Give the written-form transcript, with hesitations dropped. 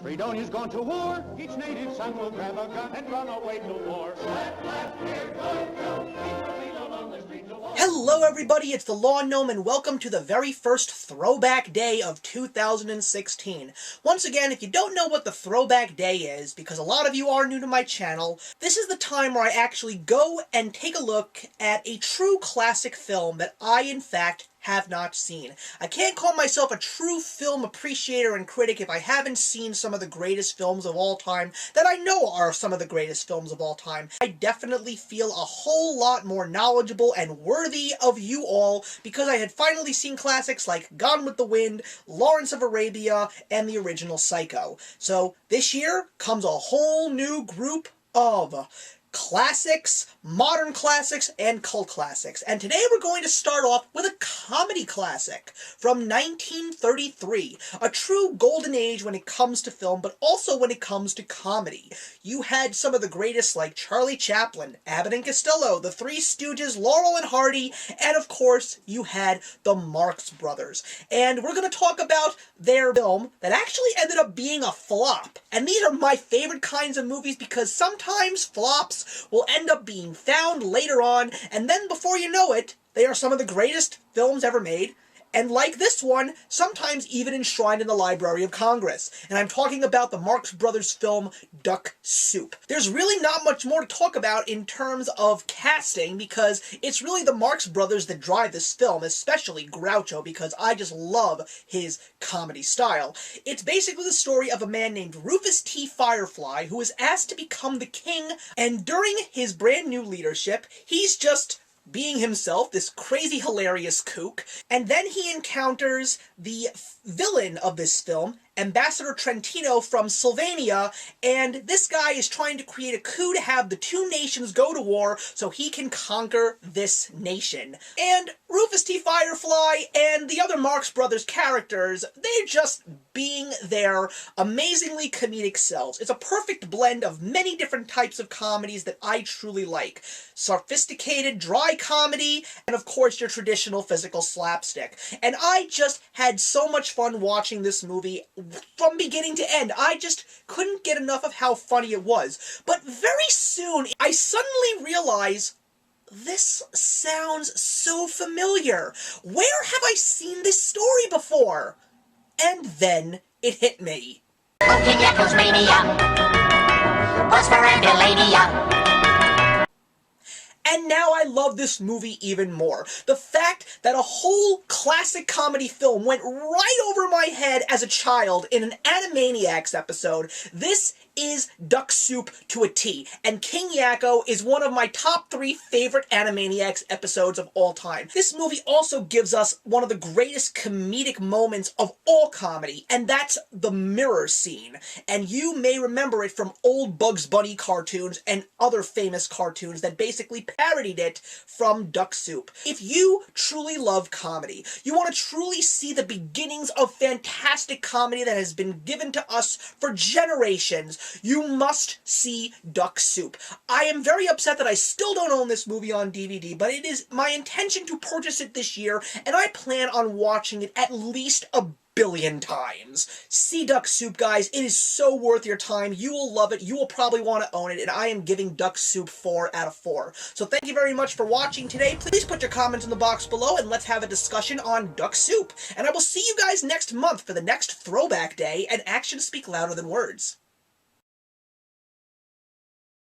Fredonia's gone to war. Each native son will grab a gun and run away to war. Slap, slap, here goes Joe. He's the along the streets of war. Hello everybody, it's the Lawn Gnome and welcome to the very first Throwback Day of 2016. Once again, if you don't know what the Throwback Day is, because a lot of you are new to my channel, this is the time where I actually go and take a look at a true classic film that I, in fact, have not seen. I can't call myself a true film appreciator and critic if I haven't seen some of the greatest films of all time that I know are some of the greatest films of all time. I definitely feel a whole lot more knowledgeable and worthy of you all because I had finally seen classics like Gone with the Wind, Lawrence of Arabia, and the original Psycho. So this year comes a whole new group of classics, modern classics, and cult classics. And today we're going to start off with a comedy classic from 1933. A true golden age when it comes to film, but also when it comes to comedy. You had some of the greatest like Charlie Chaplin, Abbott and Costello, the Three Stooges, Laurel and Hardy, and of course you had the Marx Brothers. And we're going to talk about their film that actually ended up being a flop. And these are my favorite kinds of movies because sometimes flops will end up being found later on, and then before you know it, they are some of the greatest films ever made, and like this one, sometimes even enshrined in the Library of Congress. And I'm talking about the Marx Brothers film, Duck Soup. There's really not much more to talk about in terms of casting, because it's really the Marx Brothers that drive this film, especially Groucho, because I just love his comedy style. It's basically the story of a man named Rufus T. Firefly, who is asked to become the king, and during his brand new leadership, he's just being himself, this crazy hilarious kook, and then he encounters the villain of this film, Ambassador Trentino from Sylvania, and this guy is trying to create a coup to have the two nations go to war so he can conquer this nation. And Rufus T. Firefly and the other Marx Brothers characters, they're just being their amazingly comedic selves. It's a perfect blend of many different types of comedies that I truly like. Sophisticated, dry comedy, and of course your traditional physical slapstick. And I just had so much fun watching this movie from beginning to end. I just couldn't get enough of how funny it was. But very soon, I suddenly realized, this sounds so familiar. Where have I seen this story before? And then it hit me. King Echo's mania, Phosphorambulamania. And now I love this movie even more. The fact that a whole classic comedy film went right over my head as a child in an Animaniacs episode. This is Duck Soup to a T, and King Yakko is one of my top 3 favorite Animaniacs episodes of all time. This movie also gives us one of the greatest comedic moments of all comedy, and that's the mirror scene. And you may remember it from old Bugs Bunny cartoons and other famous cartoons that basically parodied it from Duck Soup. If you truly love comedy, you want to truly see the beginnings of fantastic comedy that has been given to us for generations, you must see Duck Soup. I am very upset that I still don't own this movie on DVD, but it is my intention to purchase it this year, and I plan on watching it at least a billion times. See Duck Soup, guys. It is so worth your time. You will love it. You will probably want to own it, and I am giving Duck Soup 4 out of 4. So thank you very much for watching today. Please put your comments in the box below, and let's have a discussion on Duck Soup. And I will see you guys next month for the next Throwback Day, and actions speak louder than words.